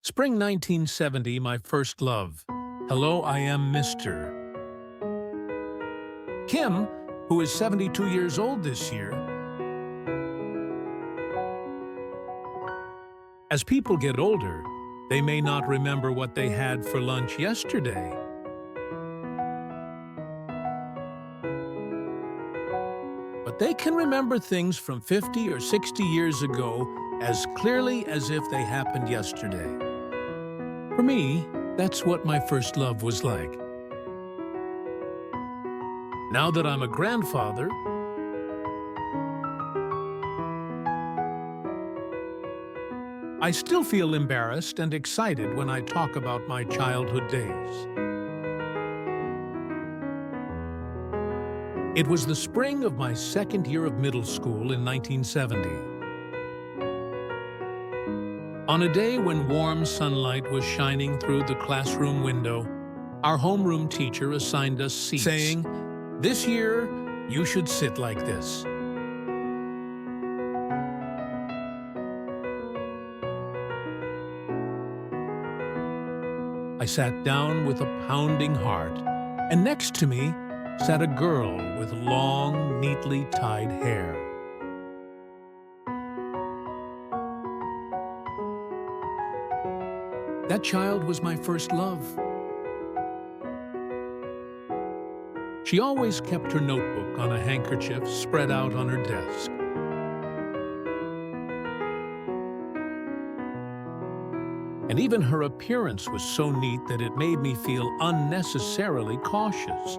Spring 1970, my first love. Hello, I am Mr. Kim, who is 72 years old this year. As people get older, they may not remember what they had for lunch yesterday. But they can remember things from 50 or 60 years ago as clearly as if they happened yesterday. For me, that's what my first love was like. Now that I'm a grandfather, I still feel embarrassed and excited when I talk about my childhood days. It was the spring of my second year of middle school in 1970. On a day when warm sunlight was shining through the classroom window, our homeroom teacher assigned us seats, saying, "This year, you should sit like this." I sat down with a pounding heart, and next to me sat a girl with long, neatly tied hair. That child was my first love. She always kept her notebook on a handkerchief spread out on her desk. And even her appearance was so neat that it made me feel unnecessarily cautious.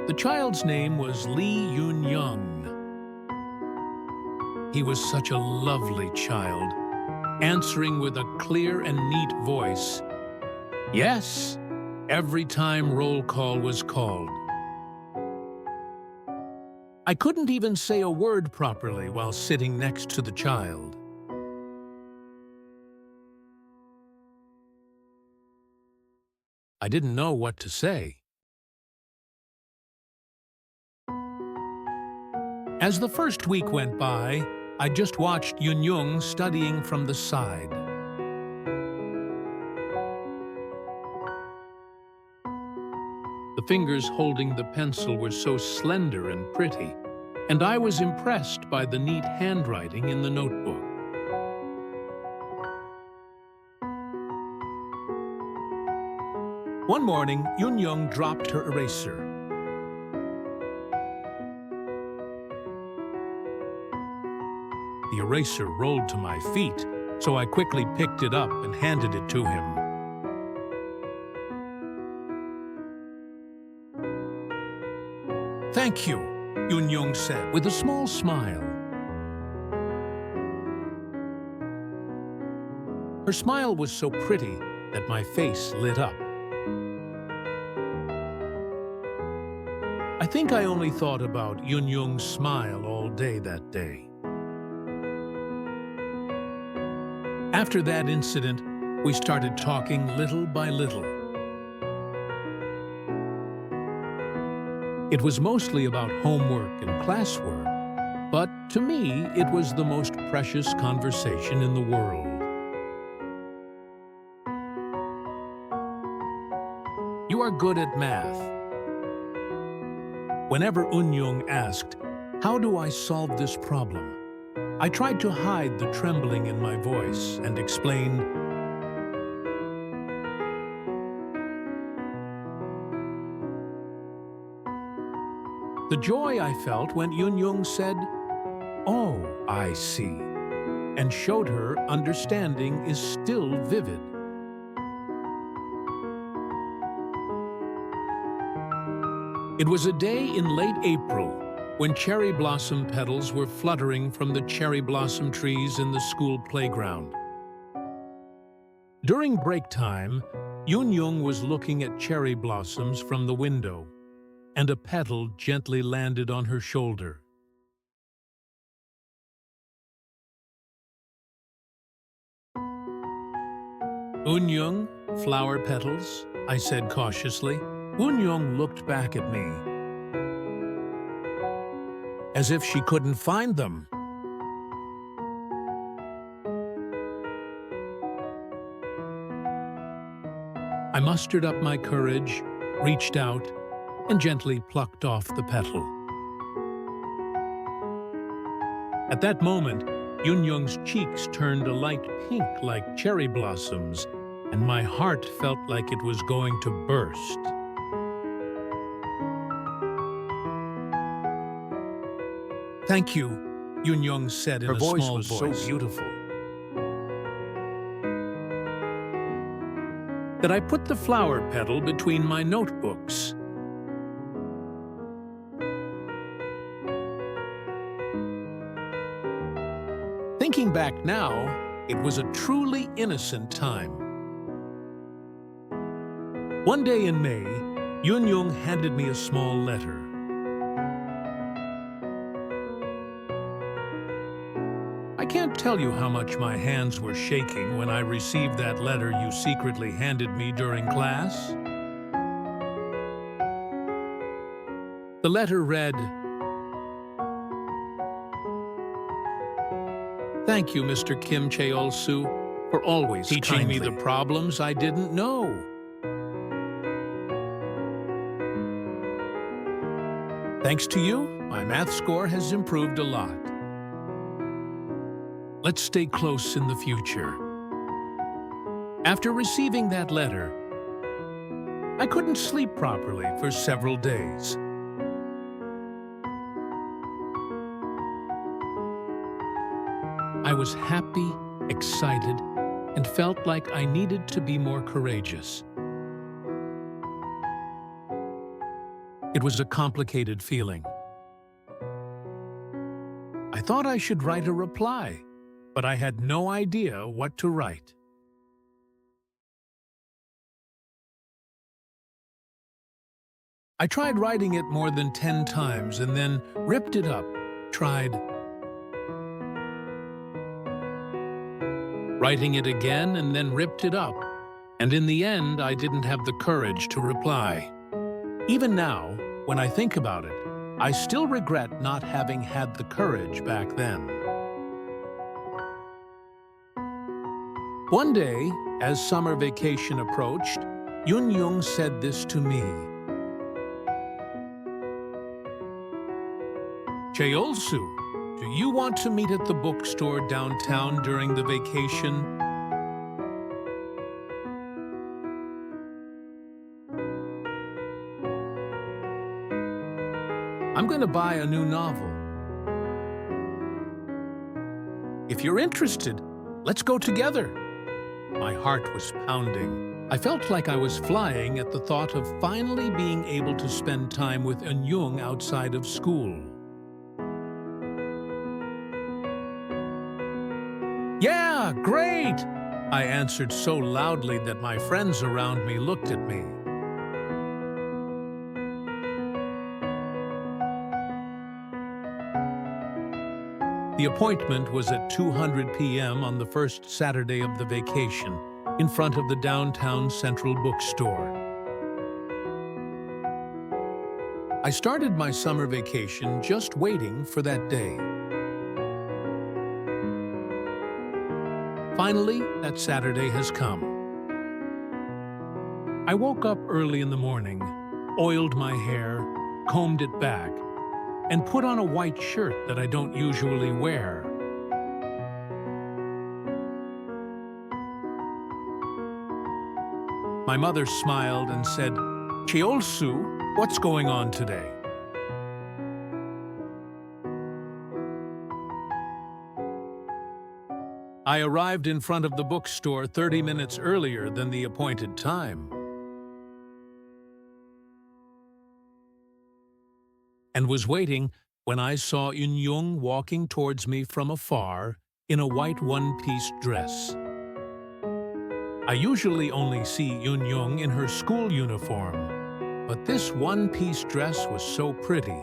The child's name was Lee Young. He was such a lovely child, answering with a clear and neat voice, "Yes," every time roll call was called. I couldn't even say a word properly while sitting next to the child. I didn't know what to say. As the first week went by, I just watched Young studying from the side. The fingers holding the pencil were so slender and pretty, and I was impressed by the neat handwriting in the notebook. One morning, Young dropped her eraser. The eraser rolled to my feet, so I quickly picked it up and handed it to him. "Thank you," Young said with a small smile. Her smile was so pretty that my face lit up. I think I only thought about Young's smile all day that day. After that incident, we started talking little by little. It was mostly about homework and classwork, but to me, it was the most precious conversation in the world. "You are good at math." Whenever Young asked, "How do I solve this problem?" I tried to hide the trembling in my voice and explained, the joy I felt when Young said, "Oh, I see," and showed her understanding is still vivid. It was a day in late April when cherry blossom petals were fluttering from the cherry blossom trees in the school playground. During break time, Young was looking at cherry blossoms from the window, and a petal gently landed on her shoulder. "Young, flower petals," I said cautiously. Young looked back at me, as if she couldn't find them. I mustered up my courage, reached out, and gently plucked off the petal. At that moment, Yun-Young's cheeks turned a light pink like cherry blossoms, and my heart felt like it was going to burst. "Thank you," Yun-Young said in Her a voice small was voice. so beautiful That I put the flower petal between my notebooks. Thinking back now, it was a truly innocent time. One day in May, Yun-Young handed me a small letter. I can't tell you how much my hands were shaking when I received that letter you secretly handed me during class. The letter read, "Thank you, Mr. Kim Cheol-soo, for always teaching me the problems I didn't know. Thanks to you, my math score has improved a lot. Let's stay close in the future." After receiving that letter, I couldn't sleep properly for several days. I was happy, excited, and felt like I needed to be more courageous. It was a complicated feeling. I thought I should write a reply, but I had no idea what to write. I tried writing it more than 10 times and then ripped it up, tried writing it again and then ripped it up, and in the end I didn't have the courage to reply. Even now, when I think about it, I still regret not having had the courage back then. One day, as summer vacation approached, Yun-Young said this to me. "Cheol-soo, do you want to meet at the bookstore downtown during the vacation?" "I'm going to buy a new novel. If you're interested, let's go together." My heart was pounding. I felt like I was flying at the thought of finally being able to spend time with Yun-Young outside of school. "Yeah, great!" I answered so loudly that my friends around me looked at me. The appointment was at 2:00 p.m. on the first Saturday of the vacation, in front of the downtown Central Bookstore. I started my summer vacation just waiting for that day. Finally, that Saturday has come. I woke up early in the morning, oiled my hair, combed it back, and put on a white shirt that I don't usually wear. My mother smiled and said, "Cheol-soo, what's going on today?" I arrived in front of the bookstore 30 minutes earlier than the appointed time, and was waiting when I saw Yun-Young walking towards me from afar in a white one-piece dress. I usually only see Yun-Young in her school uniform, but this one-piece dress was so pretty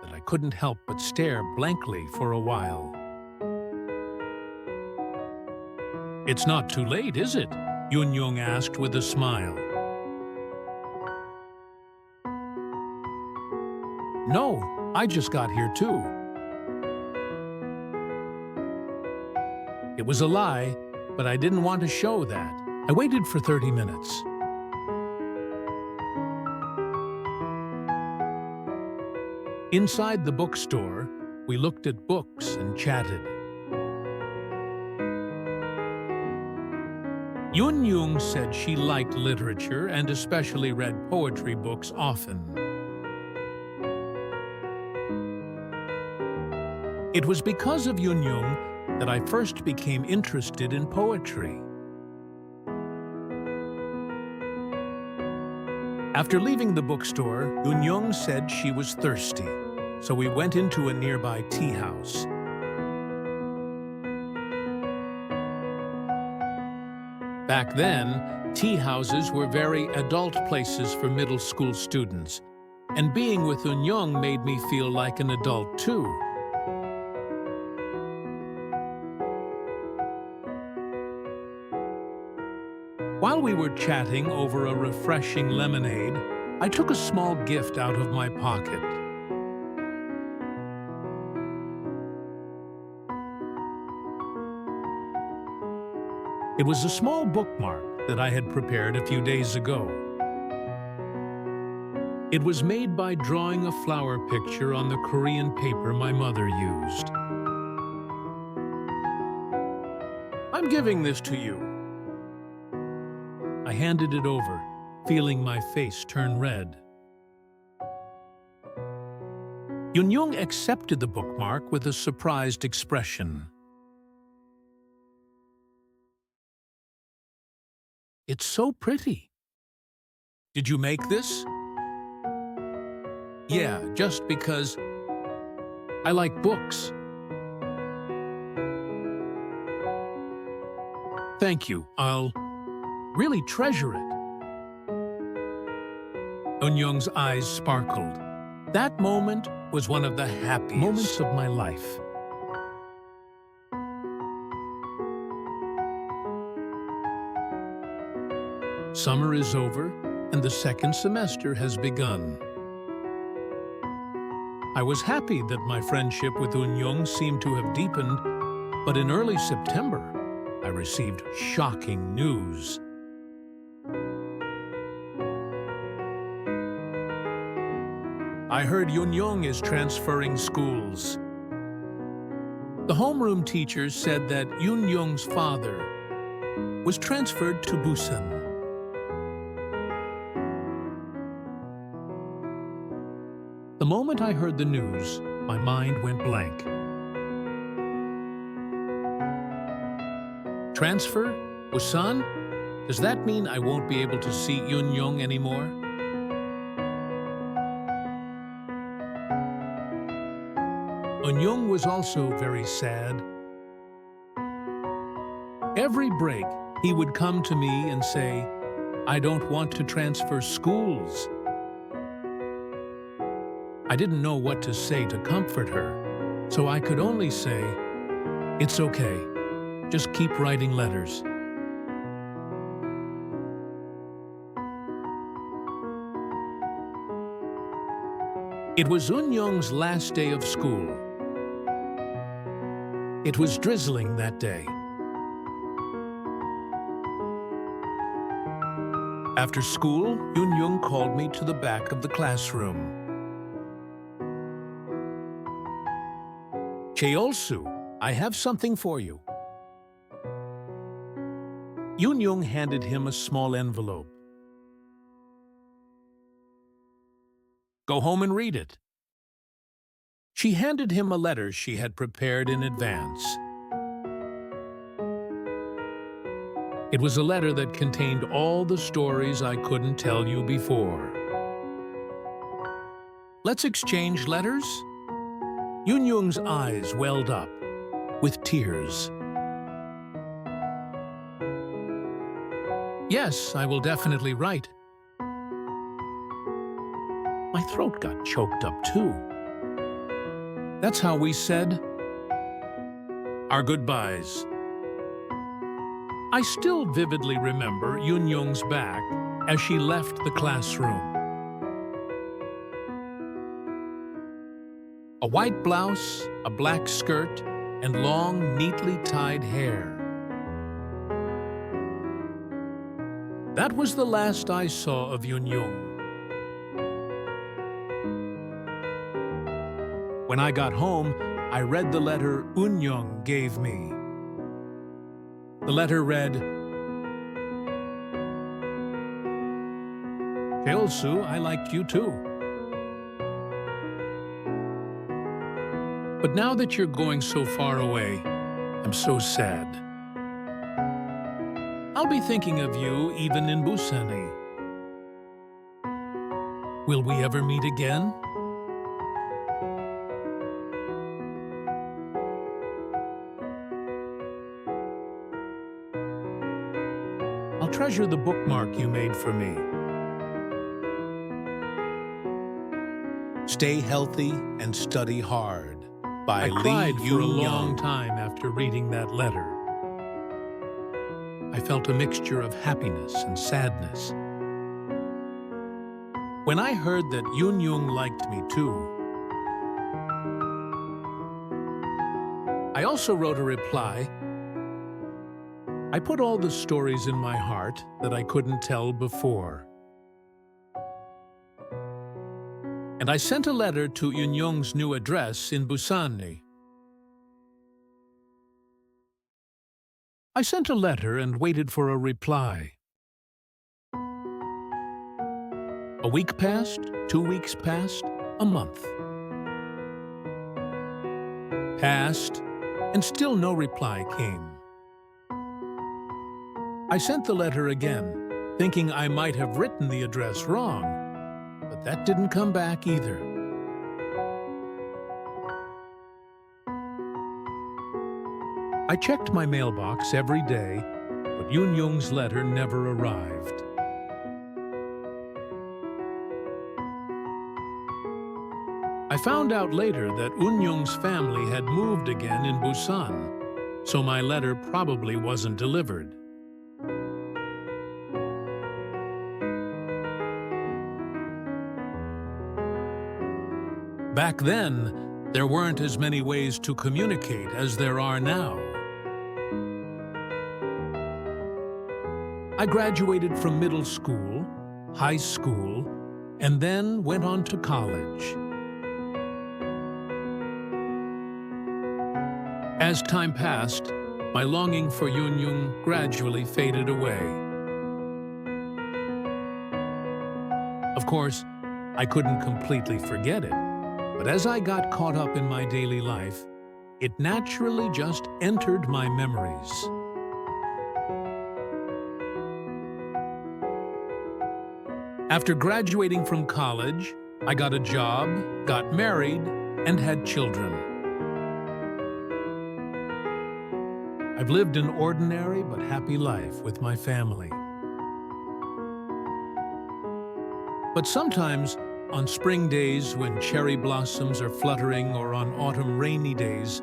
that I couldn't help but stare blankly for a while. "It's not too late, is it?" Yun-Young asked with a smile. "No, I just got here too." It was a lie, but I didn't want to show that. I waited for 30 minutes. Inside the bookstore, we looked at books and chatted. Yun Yung said she liked literature and especially read poetry books often. It was because of Yun Yung that I first became interested in poetry. After leaving the bookstore, Yun Yung said she was thirsty, so we went into a nearby tea house. Back then, tea houses were very adult places for middle school students, and being with Yun Yung made me feel like an adult too. While we were chatting over a refreshing lemonade, I took a small gift out of my pocket. It was a small bookmark that I had prepared a few days ago. It was made by drawing a flower picture on the Korean paper my mother used. "I'm giving this to you." I handed it over, feeling my face turn red. Yun Yung accepted the bookmark with a surprised expression. "It's so pretty. Did you make this?" "Yeah, just because I like books." "Thank you. I'll really treasure it." Yun Yung's eyes sparkled. That moment was one of the happiest moments of my life. Summer is over, and the second semester has begun. I was happy that my friendship with Yun Yung seemed to have deepened, but in early September, I received shocking news. I heard Yun Yung is transferring schools. The homeroom teacher said that Yun Yung's father was transferred to Busan. The moment I heard the news, my mind went blank. Transfer? Busan? Does that mean I won't be able to see Yun Yung anymore? Yun Yung was also very sad. Every break, he would come to me and say, "I don't want to transfer schools." I didn't know what to say to comfort her, so I could only say, "It's okay. Just keep writing letters." It was Yun Yung's last day of school. It was drizzling that day. After school, Yun Yung called me to the back of the classroom. "Cheolsu, I have something for you." Yun Yung handed him a small envelope. "Go home and read it." She handed him a letter she had prepared in advance. It was a letter that contained all the stories I couldn't tell you before. "Let's exchange letters?" Yun Yung's eyes welled up with tears. "Yes, I will definitely write." My throat got choked up too. That's how we said our goodbyes. I still vividly remember Yun Yung's back as she left the classroom. A white blouse, a black skirt, and long, neatly tied hair. That was the last I saw of Yun Yung. When I got home, I read the letter Unyoung gave me. The letter read, Cheolsu, I liked you too. But now that you're going so far away, I'm so sad. I'll be thinking of you even in Busani. Will we ever meet again? I'll treasure the bookmark you made for me. Stay healthy and study hard. By I cried for a long Young. time after reading that letter. I felt a mixture of happiness and sadness. When I heard that Yoon liked me too, I also wrote a reply. I put all the stories in my heart that I couldn't tell before. And I sent a letter to Yoon's new address in Busan. I sent a letter and waited for a reply. A week passed, 2 weeks passed, a month passed, and still no reply came. I sent the letter again, thinking I might have written the address wrong, but that didn't come back either. I checked my mailbox every day, but Yoon's letter never arrived. I found out later that Yoon's family had moved again in Busan, so my letter probably wasn't delivered. Back then, there weren't as many ways to communicate as there are now. I graduated from middle school, high school, and then went on to college. As time passed, my longing for Yoon gradually faded away. Of course, I couldn't completely forget it. But as I got caught up in my daily life, it naturally just entered my memories. After graduating from college, I got a job, got married, and had children. I've lived an ordinary but happy life with my family. But sometimes, on spring days when cherry blossoms are fluttering or on autumn rainy days,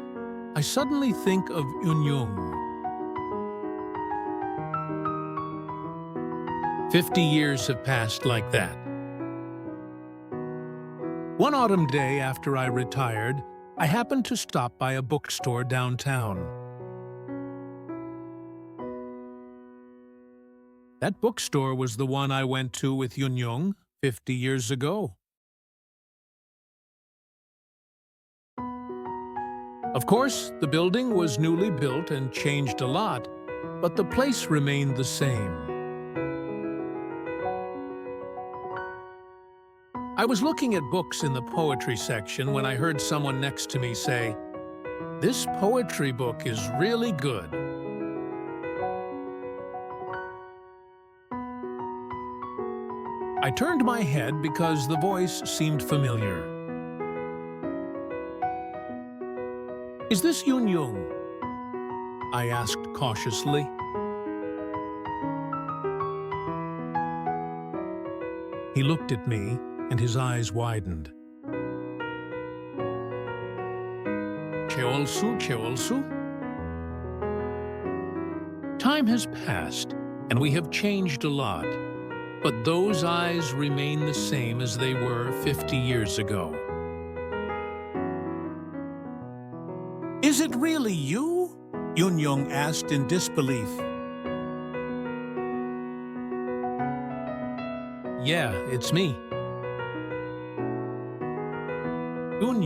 I suddenly think of Yoon. 50 years have passed like that. One autumn day after I retired, I happened to stop by a bookstore downtown. That bookstore was the one I went to with Yoon 50 years ago. Of course, the building was newly built and changed a lot, but the place remained the same. I was looking at books in the poetry section when I heard someone next to me say, "This poetry book is really good." I turned my head because the voice seemed familiar. "Is this Yoon?" I asked cautiously. He looked at me, and his eyes widened. Cheolsu? Time has passed, and we have changed a lot, but those eyes remain the same as they were 50 years ago. "Is it really you?" Yoon asked in disbelief. "Yeah, it's me." Yoon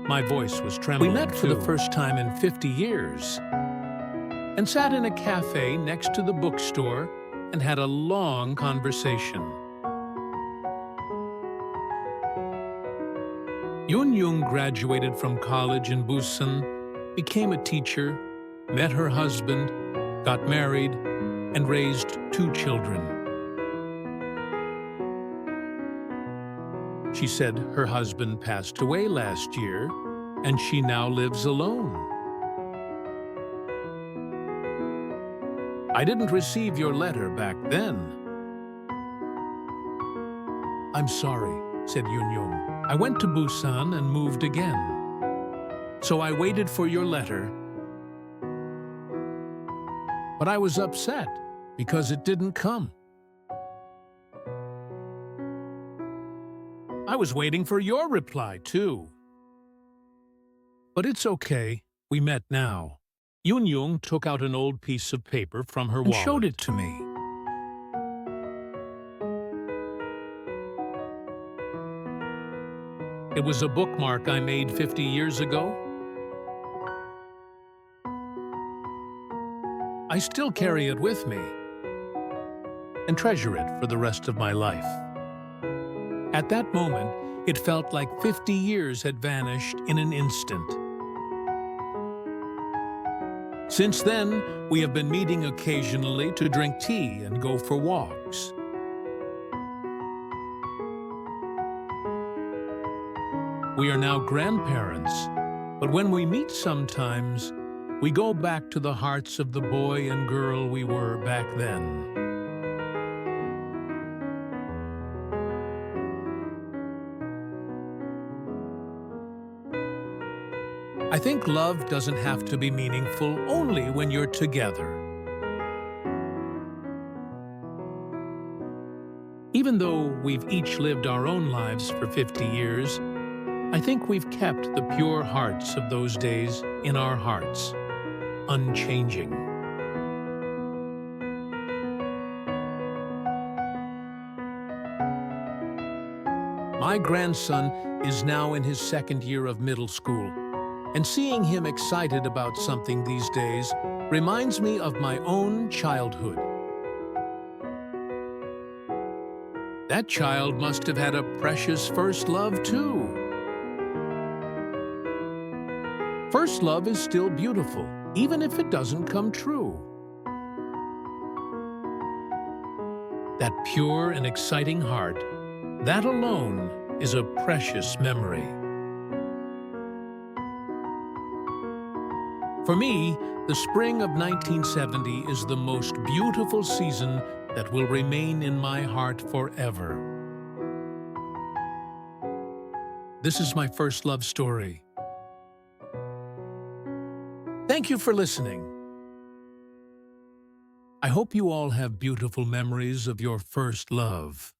My voice was We trembling, met for the too. first time in 50 years and sat in a cafe next to the bookstore and had a long conversation. Yun graduated from college in Busan, became a teacher, met her husband, got married, and raised 2 children. She said her husband passed away last year, and she now lives alone. I didn't receive your letter back then. I'm sorry, said Yun. I went to Busan and moved again. So I waited for your letter. But I was upset because it didn't come. I was waiting for your reply, too. But it's okay, we met now. Yun took out an old piece of paper from her wallet and showed it to me. It was a bookmark I made 50 years ago. I still carry it with me and treasure it for the rest of my life. At that moment, it felt like 50 years had vanished in an instant. Since then, we have been meeting occasionally to drink tea and go for walks. We are now grandparents, but when we meet sometimes, we go back to the hearts of the boy and girl we were back then. I think love doesn't have to be meaningful only when you're together. Even though we've each lived our own lives for 50 years, I think we've kept the pure hearts of those days in our hearts, unchanging. My grandson is now in his 2nd year of middle school, and seeing him excited about something these days reminds me of my own childhood. That child must have had a precious first love, too. First love is still beautiful, even if it doesn't come true. That pure and exciting heart, that alone is a precious memory. For me, the spring of 1970 is the most beautiful season that will remain in my heart forever. This is my first love story. Thank you for listening. I hope you all have beautiful memories of your first love.